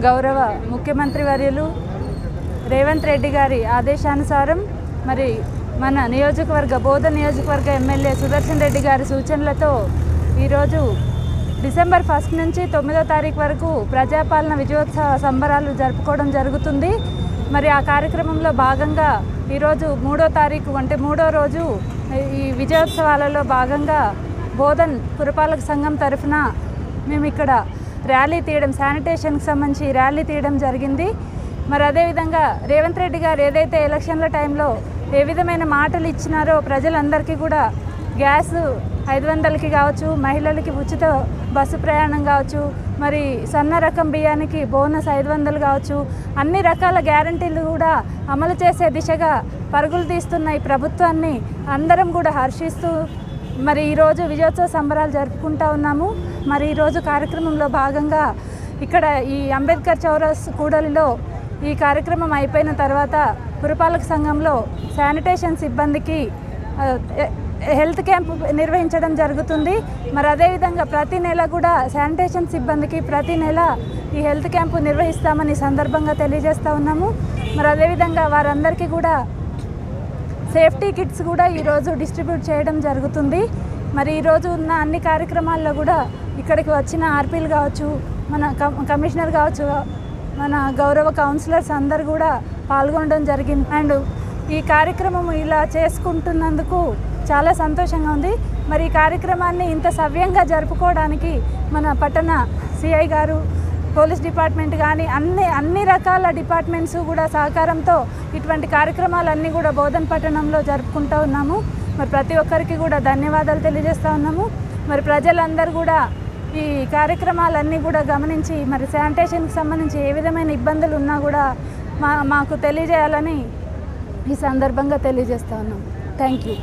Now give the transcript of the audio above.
గౌరవ ముఖ్యమంత్రి వర్యులు రేవంత్ రెడ్డి గారి ఆదేశానుసారం మరి మన బోధన్ నియోజకవర్గ ఎమ్మెల్యే సుదర్శన్ రెడ్డి గారి సూచనలతో ఈరోజు డిసెంబర్ 1 నుంచి 9వ తారీఖు వరకు ప్రజాపాలన విజయోత్సవ సంబరాలు జరుపుకోవడం జరుగుతుంది. మరి ఆ కార్యక్రమంలో భాగంగా ఈరోజు 3వ తారీఖు అంటే 3వ రోజు ఈ విజయోత్సవాలలో భాగంగా బోధన్ పురపాలక సంఘం తరఫున మేము ఇక్కడ ర్యాలీ తీయడం, శానిటేషన్కి సంబంధించి ర్యాలీ తీయడం జరిగింది. మరి అదేవిధంగా రేవంత్ రెడ్డి గారు ఏదైతే ఎలక్షన్ల టైంలో ఏ విధమైన మాటలు ఇచ్చినారో ప్రజలందరికీ కూడా గ్యాస్ 500కి కావచ్చు, మహిళలకి ఉచిత బస్సు ప్రయాణం కావచ్చు, మరి సన్న రకం బియ్యానికి బోనస్ 500 కావచ్చు, అన్ని రకాల గ్యారంటీలు కూడా అమలు చేసే దిశగా పరుగులు తీస్తున్న ఈ ప్రభుత్వాన్ని అందరం కూడా హర్షిస్తూ మరి ఈరోజు విజయోత్సవ సంబరాలు జరుపుకుంటూ ఉన్నాము. మరి ఈరోజు కార్యక్రమంలో భాగంగా ఇక్కడ ఈ అంబేద్కర్ చౌరస్ కూడలిలో ఈ కార్యక్రమం అయిపోయిన తర్వాత పురపాలక సంఘంలో శానిటేషన్ సిబ్బందికి హెల్త్ క్యాంప్ నిర్వహించడం జరుగుతుంది. మరి అదేవిధంగా ప్రతి నెల కూడా శానిటేషన్ సిబ్బందికి ప్రతి నెల ఈ హెల్త్ క్యాంపు నిర్వహిస్తామని సందర్భంగా తెలియజేస్తూ ఉన్నాము. మరి అదేవిధంగా వారందరికీ కూడా సేఫ్టీ కిట్స్ కూడా ఈరోజు డిస్ట్రిబ్యూట్ చేయడం జరుగుతుంది. మరి ఈరోజు ఉన్న అన్ని కార్యక్రమాల్లో కూడా ఇక్కడికి వచ్చిన ఆర్పీలు కావచ్చు, మన కమిషనర్ కావచ్చు, మన గౌరవ కౌన్సిలర్స్ అందరు కూడా పాల్గొనడం జరిగింది. అండ్ ఈ కార్యక్రమం ఇలా చేసుకుంటున్నందుకు చాలా సంతోషంగా ఉంది. మరి ఈ కార్యక్రమాన్ని ఇంత సవ్యంగా జరుపుకోవడానికి మన పట్టణ సిఐ గారు, పోలీస్ డిపార్ట్మెంట్ కానీ అన్ని రకాల డిపార్ట్మెంట్స్ కూడా సహకారంతో ఇటువంటి కార్యక్రమాలన్నీ కూడా బోధన్ పట్టణంలో జరుపుకుంటూ ఉన్నాము. మరి ప్రతి ఒక్కరికి కూడా ధన్యవాదాలు తెలియజేస్తూ ఉన్నాము. మరి ప్రజలందరూ కూడా ఈ కార్యక్రమాలన్నీ కూడా గమనించి మరి శానిటేషన్కి సంబంధించి ఏ విధమైన ఇబ్బందులు ఉన్నా కూడా మాకు తెలియజేయాలని ఈ సందర్భంగా తెలియజేస్తూ ఉన్నాము. Thank you.